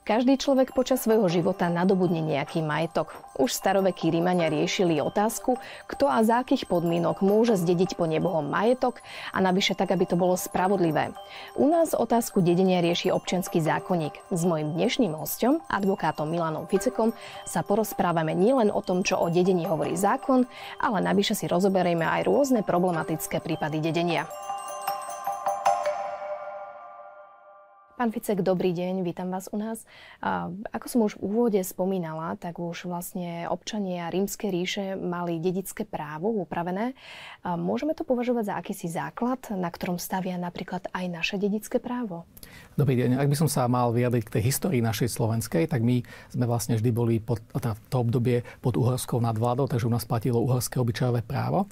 Každý človek počas svojho života nadobudne nejaký majetok. Už starovekí Rimania riešili otázku, kto a za akých podmienok môže zdediť po nebohom majetok a navyše tak, aby to bolo spravodlivé. U nás otázku dedenia rieši občiansky zákonník. S mojím dnešným hosťom, advokátom Milanom Ficekom, sa porozprávame nielen o tom, čo o dedení hovorí zákon, ale navyše si rozoberieme aj rôzne problematické prípady dedenia. Pán Ficek, dobrý deň, vítam vás u nás. Ako som už v úvode spomínala, tak už vlastne občania Rímskej ríše mali dedické právo upravené. Môžeme to považovať za akýsi základ, na ktorom stavia napríklad aj naše dedické právo? Dobrý deň. Ak by som sa mal vyjadriť k tej histórii našej slovenskej, tak my sme vlastne vždy boli v to obdobie pod uhorskou nadvládou, takže u nás platilo uhorské obyčajové právo.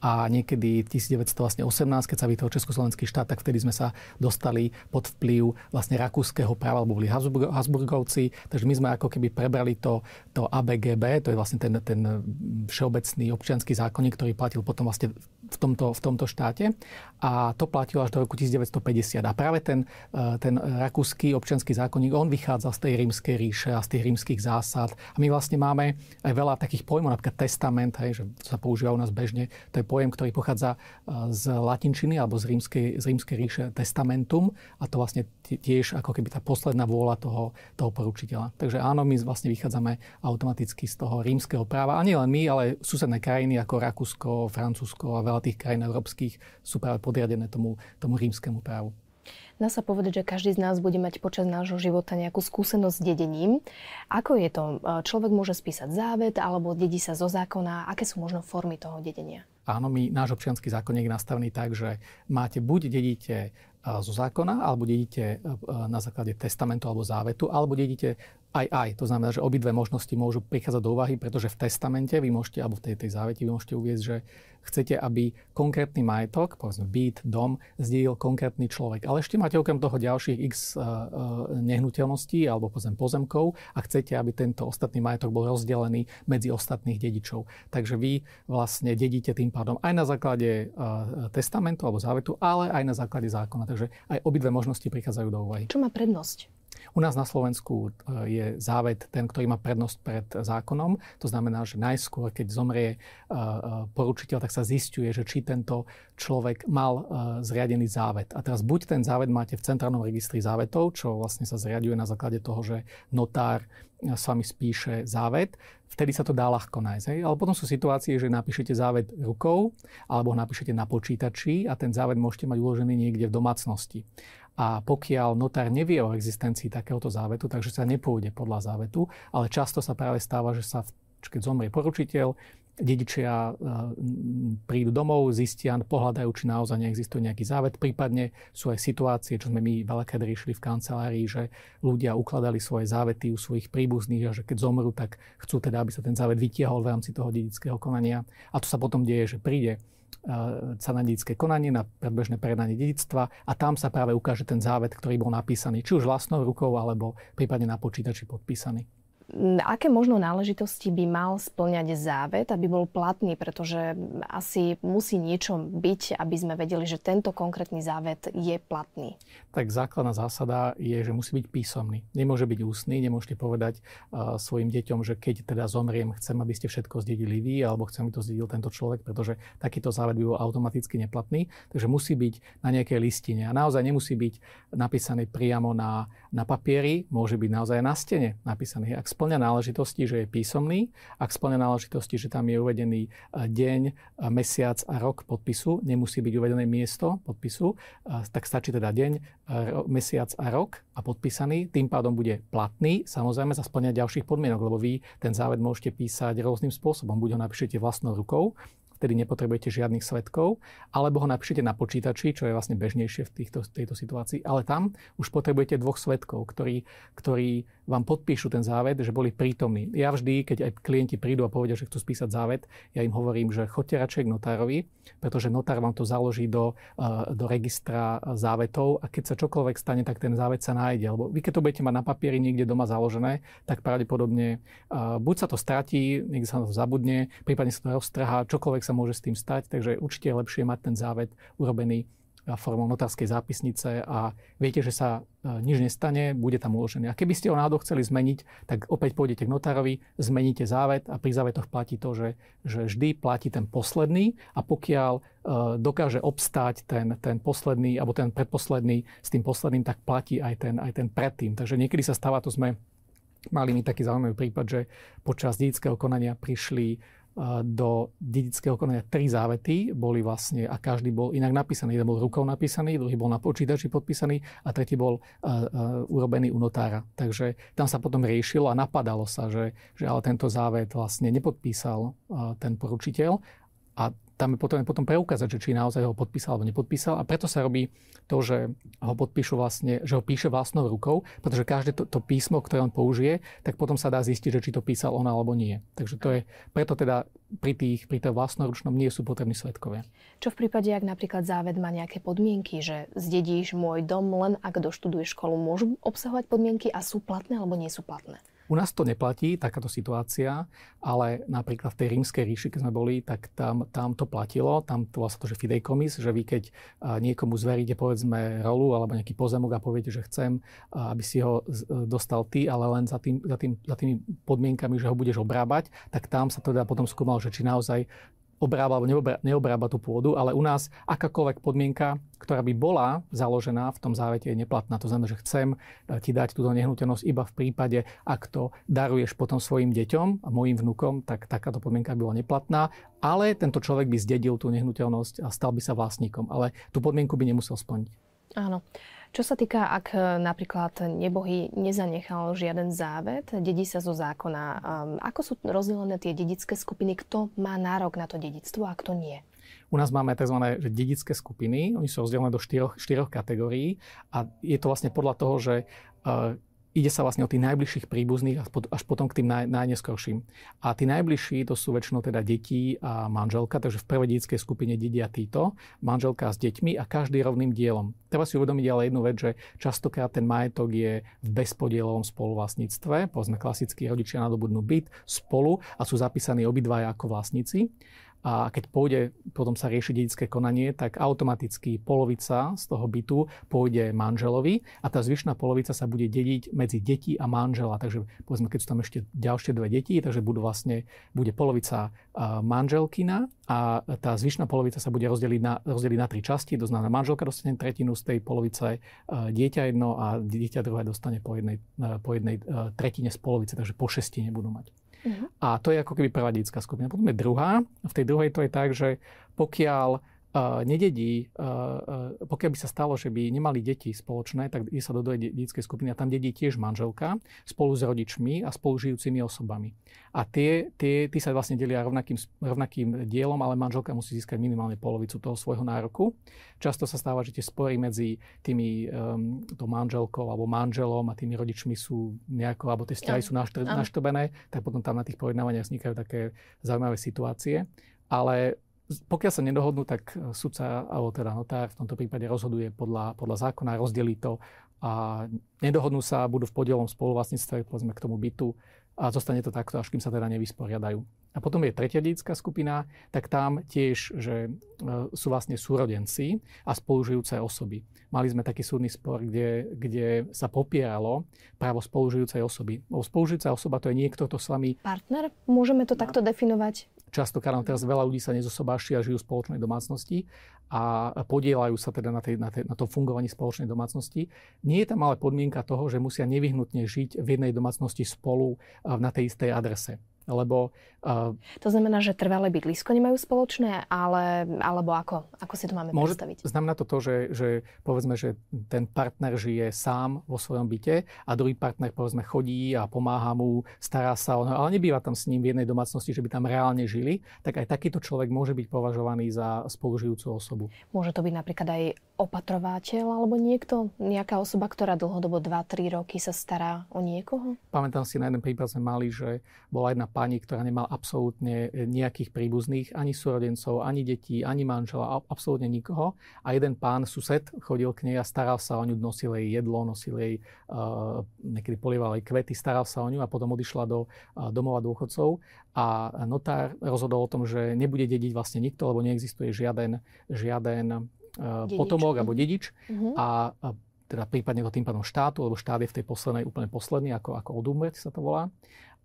A niekedy 1918, keď sa vytvoril Československý štát, tak vtedy sme sa dostali pod vplyv vlastne rakúskeho práva, alebo boli Habsburgovci. Takže my sme ako keby prebrali to ABGB, to je vlastne ten všeobecný občiansky zákonník, ktorý platil potom vlastne v tomto štáte. A to platilo až do roku 1950. A práve ten rakúsky občiansky zákonník, on vychádzal z tej Rímskej ríše a z tých rímskych zásad. A my vlastne máme aj veľa takých pojmov, napríklad testament, že sa používa u nás bežne. To je pojem, ktorý pochádza z latinčiny alebo z rímskej ríše testamentum, a to vlastne tiež ako keby tá posledná vôľa toho poručiteľa. Takže áno, my vlastne vychádzame automaticky z toho rímskeho práva. A nie len my, ale susedné krajiny ako Rakúsko, Francúzsko a veľa tých krajín európskych sú práve podriadené tomu rímskemu právu. Dá sa povedať, že každý z nás bude mať počas nášho života nejakú skúsenosť s dedením. Ako je to? Človek môže spísať závet alebo dedí sa zo zákona? Aké sú možno formy toho dedenia? Áno, náš občiansky zákonník je nastavený tak, že buď dedíte zo zákona, alebo dedíte na základe testamentu alebo závetu, alebo dedíte aj. To znamená, že obidve možnosti môžu prichádzať do úvahy, pretože v testamente vy môžete, alebo v tej závete vy môžete uviesť, že chcete, aby konkrétny majetok, povedzme byt, dom, zdedil konkrétny človek. Ale ešte máte okrem toho ďalších x nehnuteľností alebo pozemkov a chcete, aby tento ostatný majetok bol rozdelený medzi ostatných dedičov. Takže vy vlastne dedíte tým pádom aj na základe testamentu alebo závetu, ale aj na základe zákona. Takže aj obidve možnosti prichádzajú do úvahy. Čo má prednosť? U nás na Slovensku je závet ten, ktorý má prednosť pred zákonom. To znamená, že najskôr, keď zomrie poručiteľ, tak sa zisťuje, že či tento človek mal zriadený závet. A teraz buď ten závet máte v centrálnom registri závetov, čo vlastne sa zriaďuje na základe toho, že notár s vami spíše závet, vtedy sa to dá ľahko nájsť. Ale potom sú situácie, že napíšete závet rukou, alebo ho napíšete na počítači a ten závet môžete mať uložený niekde v domácnosti. A pokiaľ notár nevie o existencii takéhoto závetu, takže sa nepôjde podľa závetu, ale často sa práve stáva, že keď zomrie poručiteľ, dedičia prídu domov, zistia, pohľadajú, či naozaj neexistuje nejaký závet. Prípadne sú aj situácie, čo sme my veľakrát riešili v kancelárii, že ľudia ukladali svoje závety u svojich príbuzných a že keď zomrú, tak chcú teda, aby sa ten závet vytiahol v rámci toho dedického konania. A to sa potom deje, že príde sa na dedické konanie, na predbežné predanie dedictva a tam sa práve ukáže ten závet, ktorý bol napísaný či už vlastnou rukou, alebo prípadne na počítači podpísaný. Aké možno náležitosti by mal spĺňať závet, aby bol platný? Pretože asi musí niečo byť, aby sme vedeli, že tento konkrétny závet je platný. Tak základná zásada je, že musí byť písomný. Nemôže byť ústny, nemôžete povedať svojim deťom, že keď teda zomriem, chcem, aby ste všetko zdedili vy, alebo chcem, aby to zdedil tento človek, pretože takýto závet by bol automaticky neplatný. Takže musí byť na nejakej listine. A naozaj nemusí byť napísaný priamo na papieri, môže byť naozaj na stene napísaný. Ak spĺňa náležitosti, že je písomný, ak spĺňa náležitosti, že tam je uvedený deň, mesiac a rok podpisu, nemusí byť uvedené miesto podpisu, tak stačí teda deň, mesiac a rok a podpísaný, tým pádom bude platný, samozrejme za spĺňania ďalších podmienok, lebo vy ten závet môžete písať rôznym spôsobom. Buď ho napíšete vlastnou rukou, vtedy nepotrebujete žiadnych svedkov, alebo ho napíšete na počítači, čo je vlastne bežnejšie v tejto situácii. Ale tam už potrebujete dvoch svedkov, ktorí vám podpíšu ten závet, že boli prítomní. Ja vždy, keď aj klienti prídu a povedia, že chcú spísať závet, ja im hovorím, že choďte radšej k notárovi, pretože notár vám to založí do registra závetov a keď sa čokoľvek stane, tak ten závet sa nájde. Lebo vy keď to budete mať na papieri niekde doma založené, tak pravdepodobne buď sa to stratí, niekde sa to zabudne, prípadne sa to roztrhá, čokoľvek sa môže s tým stať, takže určite je lepšie mať ten závet urobený formou notárskej zápisnice a viete, že sa nič nestane, bude tam uložený. A keby ste ho náhodou chceli zmeniť, tak opäť pôjdete k notárovi, zmeníte závet a pri závetoch platí to, že vždy platí ten posledný a pokiaľ dokáže obstáť ten posledný alebo ten predposledný s tým posledným, tak platí aj ten predtým. Takže niekedy sa stáva, to sme mali mi taký zaujímavý prípad, že počas dedického konania prišli do dedického konania 3 závety, boli vlastne, a každý bol inak napísaný. Jeden bol rukou napísaný, druhý bol na počítači podpísaný a tretí bol urobený u notára. Takže tam sa potom riešilo a napadalo sa, že ale tento závet vlastne nepodpísal ten poručiteľ a tam je potom preukázať, že či naozaj ho podpísal alebo nepodpísal a preto sa robí to, že ho podpíšu vlastne, že ho píše vlastnou rukou, pretože každé to písmo, ktoré on použije, tak potom sa dá zistiť, že či to písal on alebo nie. Takže to je, preto teda pri tom vlastnoručnom nie sú potrební svedkovia. Čo v prípade, ak napríklad závet má nejaké podmienky, že zdedíš môj dom len ak doštuduješ školu, môžu obsahovať podmienky a sú platné alebo nie sú platné? U nás to neplatí, takáto situácia, ale napríklad v tej Rímskej ríši, keď sme boli, tak tam to platilo. Tam to vlastne to, že fidejkomis, že vy keď niekomu zveríte povedzme rolu alebo nejaký pozemok a poviete, že chcem, aby si ho dostal ty, ale len za tými podmienkami, že ho budeš obrábať, tak tam sa teda potom skúmalo, že či naozaj obrába alebo neobrába tú pôdu, ale u nás akákoľvek podmienka, ktorá by bola založená v tom závete, je neplatná. To znamená, že chcem ti dať túto nehnuteľnosť iba v prípade, ak to daruješ potom svojim deťom a mojim vnukom, tak takáto podmienka by bola neplatná, ale tento človek by zdedil tú nehnuteľnosť a stal by sa vlastníkom, ale tú podmienku by nemusel splniť. Áno. Čo sa týka, ak napríklad nebohý nezanechal žiaden závet, dedí sa zo zákona. Ako sú rozdelené tie dedické skupiny? Kto má nárok na to dedičstvo a kto nie? U nás máme tzv. Dedické skupiny. Oni sú rozdelené do štyroch kategórií a je to vlastne podľa toho, že ide sa vlastne o tých najbližších príbuzných až potom k tým najneskorším. A tí najbližší to sú väčšinou teda deti a manželka, takže v prvej dedickej skupine dedia títo, manželka s deťmi a každý rovným dielom. Treba si uvedomiť ale jednu vec, že častokrát ten majetok je v bezpodielovom spoluvlastníctve. Povedzme klasickí rodičia nadobudnú byt spolu a sú zapísaní obidvaja ako vlastníci. A keď potom sa rieši dedické konanie, tak automaticky polovica z toho bytu pôjde manželovi a tá zvyšná polovica sa bude dediť medzi deti a manžela. Takže povedzme, keď sú tam ešte ďalšie 2 deti, takže bude polovica manželkina a tá zvyšná polovica sa bude rozdeliť na 3 časti. To znamená, manželka dostane tretinu z tej polovice, dieťa jedno a dieťa druhé dostane po jednej tretine z polovice, takže po 6 nebudú mať. A to je ako keby prvá dedická skupina. Potom je druhá. V tej druhej to je tak, že pokiaľ pokiaľ by sa stalo, že by nemali deti spoločné, tak ide sa do druhej dedickej skupiny a tam dedí tiež manželka spolu s rodičmi a spolužijúcimi osobami. A tí sa vlastne delia rovnakým dielom, ale manželka musí získať minimálne polovicu toho svojho nároku. Často sa stáva, že tie spory medzi tou manželkou alebo manželom a tými rodičmi sú nejako, alebo tie vzťahy sú naštrbené, tak potom tam na tých pojednávaniach vznikajú také zaujímavé situácie. Ale pokiaľ sa nedohodnú, tak sudca, alebo teda notár v tomto prípade rozhoduje podľa zákona, rozdelí to a nedohodnú sa, budú v podielom spoluvlastníctve, povedzme k tomu bytu a zostane to takto, až kým sa teda nevysporiadajú. A potom je tretia dedická skupina, tak tam tiež, že sú vlastne súrodenci a spolužijúce osoby. Mali sme taký súdny spor, kde sa popieralo právo spolužijúcej osoby. Spolužijúca osoba to je niekto, kto s vami... Partner? Môžeme to takto definovať? Častokrát teraz veľa ľudí sa nezosobáši a žijú v spoločnej domácnosti a podieľajú sa teda na tom fungovaní spoločnej domácnosti. Nie je tam ale podmienka toho, že musia nevyhnutne žiť v jednej domácnosti spolu na tej istej adrese. Lebo, to znamená, že trvalé bydlisko nemajú spoločné, alebo ako si to máme predstaviť? Znamená to, že povedzme, že ten partner žije sám vo svojom byte a druhý partner povedzme chodí a pomáha mu, stará sa o neho, ale nebýva tam s ním v jednej domácnosti, že by tam reálne žili, tak aj takýto človek môže byť považovaný za spolužijúcu osobu. Môže to byť napríklad aj opatrovateľ alebo nejaká osoba, ktorá dlhodobo 2-3 roky sa stará o niekoho? Pamätám si, na jeden prípad sme mali, že bola jedna pani, ktorá nemala absolútne nejakých príbuzných, ani súrodencov, ani detí, ani manžela, absolútne nikoho. A jeden pán, sused, chodil k nej a staral sa o ňu, nosil jej jedlo, nosil jej, niekedy polieval jej kvety, staral sa o ňu a potom odišla do domova dôchodcov. A notár rozhodol o tom, že nebude dediť vlastne nikto, lebo neexistuje žiaden potomok alebo dedič a teda prípadne to tým pádom štátu, lebo štát je v tej úplne posledný, ako od úmrť sa to volá.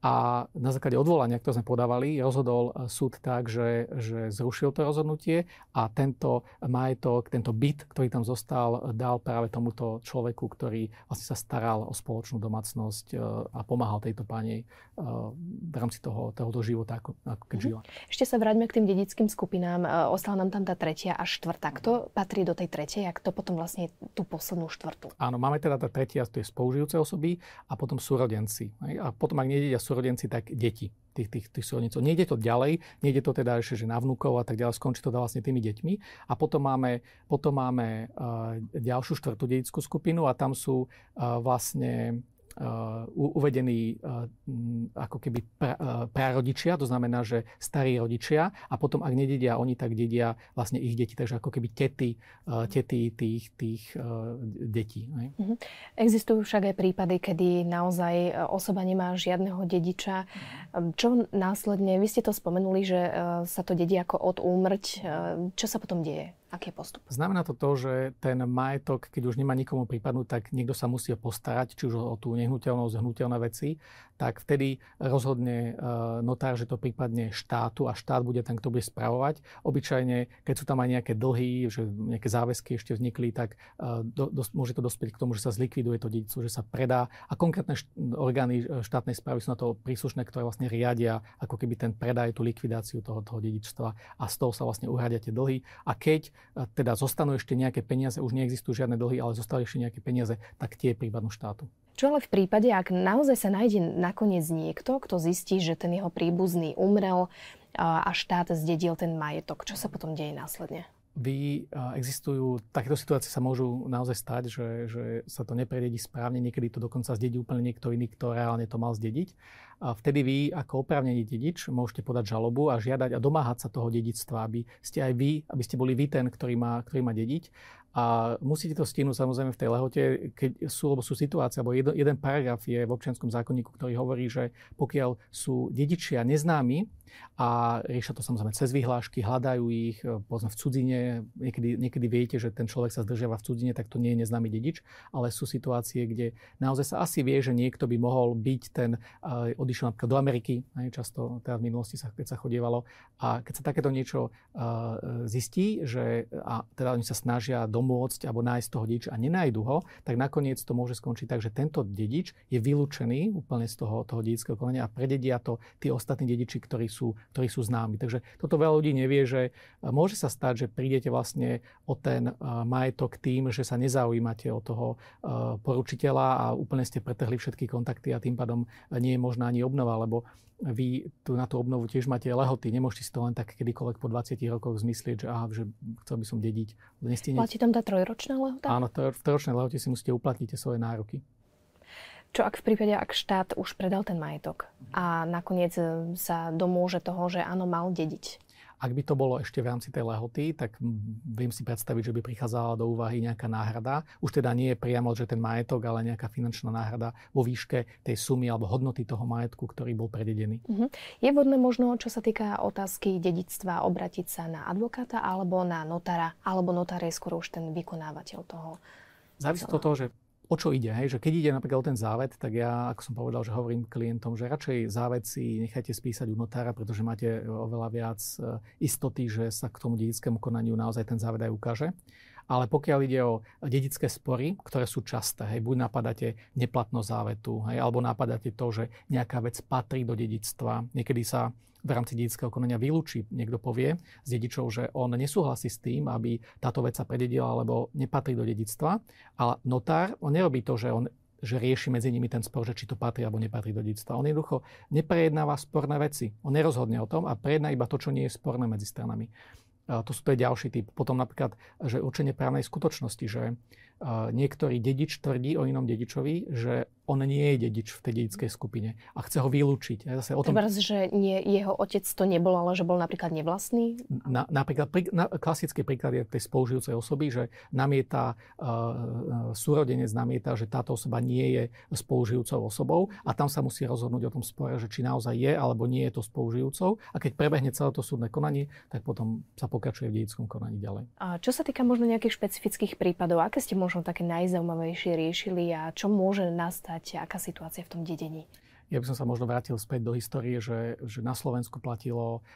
A na základe odvolania, ktoré sme podávali, rozhodol súd tak, že zrušil to rozhodnutie a tento majetok, tento byt, ktorý tam zostal, dal práve tomuto človeku, ktorý vlastne sa staral o spoločnú domácnosť a pomáhal tejto pani v rámci tohoto života, ako keď žila. Ešte sa vráťme k tým dedickým skupinám. Ostala nám tam tá tretia a štvrtá. Kto patrí do tej tretej a kto potom vlastne tú poslednú štvrtú? Áno, máme teda tá tretia, to je spolužijúce osoby a potom súrodenci. A potom, ak nededia súrodenci, tak deti tých súrodencov. Nejde to ďalej, nejde to teda ešte, že na vnúkov a tak ďalej, skončí to vlastne tými deťmi. A potom máme ďalšiu štvrtú dedickú skupinu a tam sú vlastne uvedení ako keby prarodičia, to znamená, že starí rodičia a potom, ak nededia oni, tak dedia vlastne ich deti, takže ako keby tety tých detí. Ne? Existujú však aj prípady, kedy naozaj osoba nemá žiadneho dediča. Čo následne, vy ste to spomenuli, že sa to dedí ako od úmrť. Čo sa potom deje? Aký je postup? Znamená to, že ten majetok, keď už nemá nikomu prípadnúť, tak niekto sa musí postarať, či už o tú nehnuteľnosť, hnuteľné veci, tak vtedy rozhodne notár, že to prípadne štátu a štát bude ten, kto bude spravovať. Obyčajne, keď sú tam aj nejaké dlhy, že nejaké záväzky ešte vznikli, tak môže to dospieť k tomu, že sa zlikviduje to dedičstvo, že sa predá a konkrétne orgány štátnej správy sú na to príslušné, ktoré vlastne riadia ako keby ten predaj, tú likvidáciu toho dedičstva a z toho sa vlastne uhradia tie dlhy. A keď teda zostanú ešte nejaké peniaze, už neexistujú žiadne dlhy, ale zostali ešte nejaké peniaze, tak tie prípadnú štátu. Čo ale v prípade, ak naozaj sa nájde nakoniec niekto, kto zistí, že ten jeho príbuzný umrel a štát zdedil ten majetok, čo sa potom deje následne? Existujú, takéto situácie sa môžu naozaj stať, že sa to neprededí správne, niekedy to dokonca zdedí úplne niekto iný, kto reálne to mal zdediť. A vtedy vy, ako oprávnený dedič, môžete podať žalobu a žiadať a domáhať sa toho dedičstva, aby ste boli vy ten, ktorý má dediť. A musíte to stihnúť samozrejme v tej lehote, keď sú situácie, alebo jeden paragraf je v občianskom zákonníku, ktorý hovorí, že pokiaľ sú dedičia neznámi a riešia to samozrejme cez vyhlášky, hľadajú ich, povedzme v cudzine, niekedy viete, že ten človek sa zdržiava v cudzine, tak to nie je neznámy dedič, ale sú situácie, kde naozaj sa asi vie, že niekto by mohol byť ten, odišiel napríklad do Ameriky, často teda v minulosti keď sa chodievalo, a keď sa takéto niečo zistí, že a teda oni sa snažia môcť alebo nájsť toho dediča a nenájdu ho, tak nakoniec to môže skončiť tak, že tento dedič je vylúčený úplne z toho dedického konania a prededia to tí ostatní dediči, ktorí sú známi. Takže toto veľa ľudí nevie, že môže sa stať, že prídete vlastne o ten majetok tým, že sa nezaujímate o toho poručiteľa a úplne ste pretrhli všetky kontakty a tým pádom nie je možná ani obnova, lebo vy tu na tú obnovu tiež máte lehoty. Nemôžete si to len tak kedykoľvek po 20 rokoch zmyslieť, že chcel by som dediť. Platí tam tá trojročná lehota? Áno, v trojročnej lehote si musíte uplatniť svoje nároky. Čo ak v prípade, ak štát už predal ten majetok a nakoniec sa domôže toho, že áno, mal dediť? Ak by to bolo ešte v rámci tej lehoty, tak viem si predstaviť, že by prichádzala do úvahy nejaká náhrada. Už teda nie je priamo, že ten majetok, ale nejaká finančná náhrada vo výške tej sumy alebo hodnoty toho majetku, ktorý bol prededený. Je vhodné možno, čo sa týka otázky dedičstva, obrátiť sa na advokáta alebo na notára, alebo notár je skôr už ten vykonávateľ toho? Závisí to od toho, že o čo ide, že keď ide napríklad o ten závet, tak ja, ako som povedal, že hovorím klientom, že radšej závet si nechajte spísať u notára, pretože máte oveľa viac istoty, že sa k tomu dedickému konaniu naozaj ten závet aj ukáže. Ale pokiaľ ide o dedické spory, ktoré sú časté, buď napadáte neplatnosť závetu, alebo napadáte to, že nejaká vec patrí do dedičstva, niekedy sa v rámci dedického konania vylúči, niekto povie z dedičov, že on nesúhlasí s tým, aby táto vec sa prededila, alebo nepatrí do dedičstva. Ale notár, on nerobí to, že rieši medzi nimi ten spor, že či to patrí alebo nepatrí do dedičstva. On jednoducho neprejednáva sporné veci. On nerozhodne o tom a prejedná iba to, čo nie je sporné medzi stranami. To je ďalší typ. Potom napríklad, že určenie právnej skutočnosti, že niektorý dedič tvrdí o inom dedičovi, že on nie je dedič v tej dedickej skupine a chce ho vylúčiť. Zase o tom... že jeho otec to nebol, ale že bol napríklad nevlastný? Napríklad klasický príklad je tej spolužijúcej osoby, že namieta, súrodenec namieta, že táto osoba nie je spolužijúcou osobou a tam sa musí rozhodnúť o tom spore, že či naozaj je alebo nie je to spolužijúcou a keď prebehne celé to súdne konanie, tak potom sa pokračuje v dedickom konaní ďalej. A čo sa týka možno nejakých špecifických prípadov, aké ste možno také najzaujímavejšie riešili a čo môže nastať, aká situácia v tom dedení? Ja by som sa možno vrátil späť do histórie, že na Slovensku platilo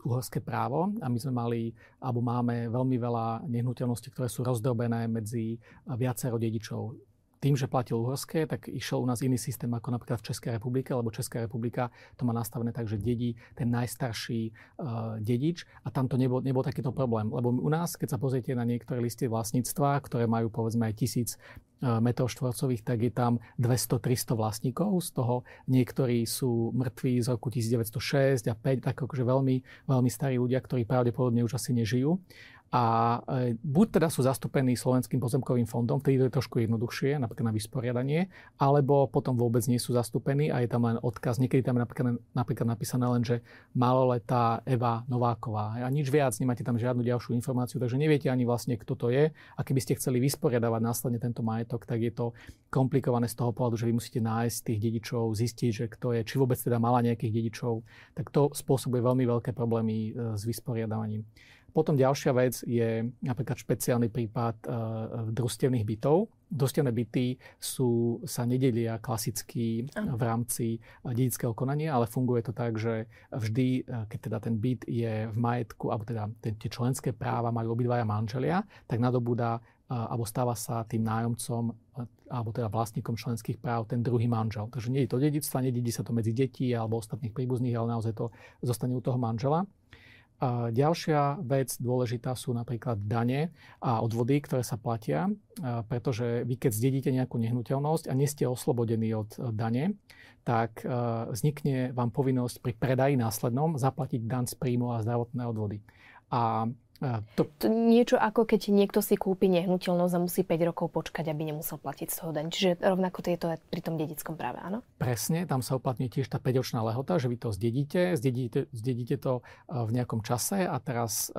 uhorské právo a my sme mali, alebo máme veľmi veľa nehnuteľností, ktoré sú rozdrobené medzi viacero dedičov. Tým, že platil uhorské, tak išiel u nás iný systém ako napríklad v Českej republike, lebo Česká republika to má nastavené tak, že dedí ten najstarší dedič a tam to nebol takýto problém. Lebo u nás, keď sa pozriete na niektoré listy vlastníctva, ktoré majú povedzme aj 1000 metrov štvorcových, tak je tam 200-300 vlastníkov, z toho niektorí sú mŕtvi z roku 1906 a 5, tak akože veľmi, veľmi starí ľudia, ktorí pravdepodobne už asi nežijú. A buď teda sú zastúpení Slovenským pozemkovým fondom, vtedy to je trošku jednoduchšie, napríklad na vysporiadanie, alebo potom vôbec nie sú zastúpení a je tam len odkaz. Niekedy tam je napríklad napísané len, že maloletá Eva Nováková. A nič viac, nemáte tam žiadnu ďalšiu informáciu, takže neviete ani vlastne, kto to je. A keby ste chceli vysporiadavať následne tento majetok, tak je to komplikované z toho pohľadu, že vy musíte nájsť tých dedičov, zistiť, že kto je, či vôbec teda mala nejakých dedičov. Tak to spôsobuje veľmi veľké problémy s vysporiadavaním. Potom ďalšia vec je napríklad špeciálny prípad družstevných bytov. Družstevné byty sa nedelia klasicky v rámci dedického konania, ale funguje to tak, že vždy, keď teda ten byt je v majetku, alebo teda tie členské práva majú obidvaja manželia, tak nadobúda alebo stáva sa tým nájomcom alebo teda vlastníkom členských práv ten druhý manžel. Takže nie je to dedictva, nededí sa to medzi detí alebo ostatných príbuzných, ale naozaj to zostane u toho manžela. A ďalšia vec dôležitá sú napríklad dane a odvody, ktoré sa platia, pretože vy keď zdedíte nejakú nehnuteľnosť a nie ste oslobodení od dane, tak vznikne vám povinnosť pri predaji následnom zaplatiť daň z príjmu a zdravotné odvody. A to niečo ako keď niekto si kúpi nehnuteľnosť a musí 5 rokov počkať, aby nemusel platiť z toho daň. Čiže rovnako je to aj pri tom dedickom práve, áno? Presne, tam sa uplatňuje tiež tá 5-ročná lehota, že vy to zdedíte to v nejakom čase a teraz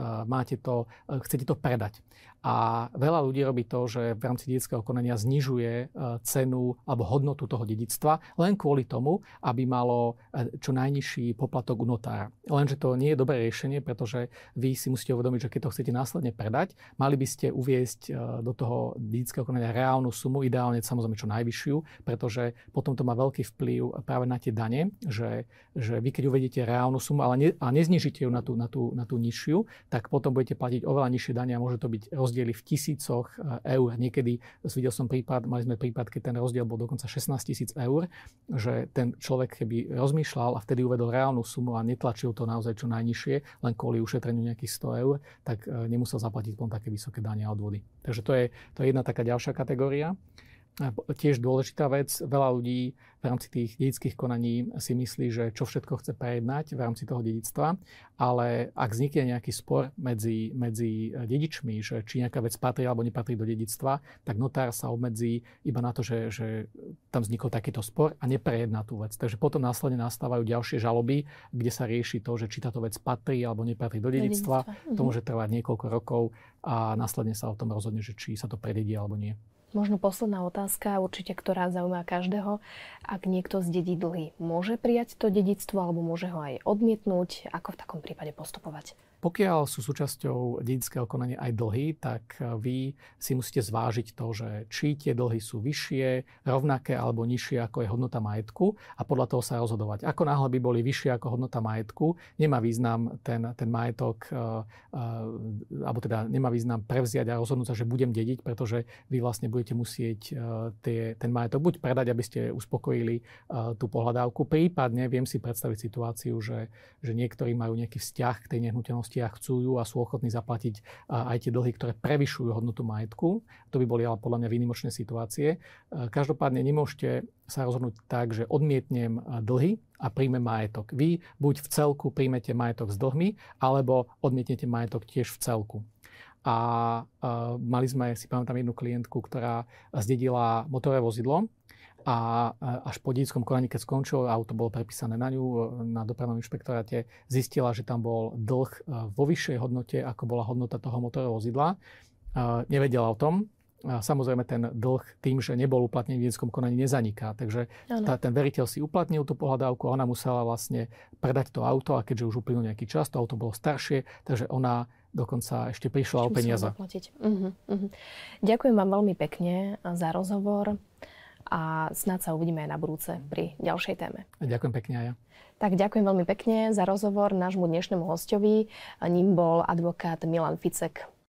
chcete to predať. A veľa ľudí robí to, že v rámci dedického konania znižuje cenu alebo hodnotu toho dedictva len kvôli tomu, aby malo čo najnižší poplatok u notára. Lenže to nie je dobré riešenie, pretože vy si musíte uvedomiť, že keď to chcete následne predať, mali by ste uviesť do toho dedického konania reálnu sumu, ideálne samozrejme čo najvyššiu, pretože potom to má veľký vplyv práve na tie dane, že vy keď uvediete reálnu sumu, ale neznižíte ju na tú nižšiu, tak potom budete platiť oveľa nižšie dane a môže to byť rozdiely v tisícoch eur. Niekedy mali sme prípad, keď ten rozdiel bol dokonca 16 000 eur, že ten človek keby rozmýšľal a vtedy uvedol reálnu sumu a netlačil to naozaj čo najnižšie, len kvôli ušetreniu nejakých 100 eur, tak nemusel zaplatiť potom také vysoké dane a odvody. Takže to je jedna taká ďalšia kategória. Tiež dôležitá vec, veľa ľudí v rámci tých dedických konaní si myslí, že čo všetko chce prejednať v rámci toho dedictva, ale ak vznikne nejaký spor medzi dedičmi, že či nejaká vec patrí alebo nepatrí do dedictva, tak notár sa obmedzí iba na to, že tam vznikol takýto spor a neprejedná tú vec. Takže potom následne nastávajú ďalšie žaloby, kde sa rieši to, že či táto vec patrí alebo nepatrí do dedictva. To môže trvať niekoľko rokov a následne sa o tom rozhodne, že či sa to prededí alebo nie. Možno posledná otázka, určite, ktorá zaujíma každého. Ak niekto zdedí dlhy, môže prijať to dedičstvo alebo môže ho aj odmietnúť? Ako v takom prípade postupovať? Pokiaľ sú súčasťou dedického konania aj dlhy, tak vy si musíte zvážiť to, že či tie dlhy sú vyššie, rovnaké alebo nižšie ako je hodnota majetku a podľa toho sa rozhodovať. Ako náhle by boli vyššie ako hodnota majetku, nemá význam ten majetok, alebo teda nemá význam prevziať a rozhodnúť sa, že budem dediť, pretože vy vlastne budete musieť ten majetok buď predať, aby ste uspokojili tú pohľadávku. Prípadne viem si predstaviť situáciu, že niektorí majú nejaký vzťah k tej nehnuteľnosti a chcú ju a sú ochotní zaplatiť aj tie dlhy, ktoré prevyšujú hodnotu majetku. To by boli ale podľa mňa výnimočné situácie. Každopádne nemôžete sa rozhodnúť tak, že odmietnem dlhy a príjmem majetok. Vy buď v celku príjmete majetok s dlhmi, alebo odmietnete majetok tiež v celku. A mali sme, si pamätám, jednu klientku, ktorá zdedila motorové vozidlo a až po dedickom konaní, keď skončilo, auto bolo prepísané na ňu na dopravnom inšpektoráte, zistila, že tam bol dlh vo vyššej hodnote, ako bola hodnota toho motorového vozidla. Nevedela o tom. Samozrejme ten dlh tým, že nebol uplatnený v dedickom konaní, nezaniká. Takže ten veriteľ si uplatnil tú pohľadávku a ona musela vlastne predať to auto a keďže už uplynul nejaký čas, to auto bolo staršie, takže ona dokonca ešte prišlo o peniaze. Ďakujem vám veľmi pekne za rozhovor a snáď sa uvidíme aj na budúce pri ďalšej téme. Ďakujem pekne aj ja. Tak ďakujem veľmi pekne za rozhovor nášmu dnešnému hosťovi. Ním bol advokát Milan Ficek.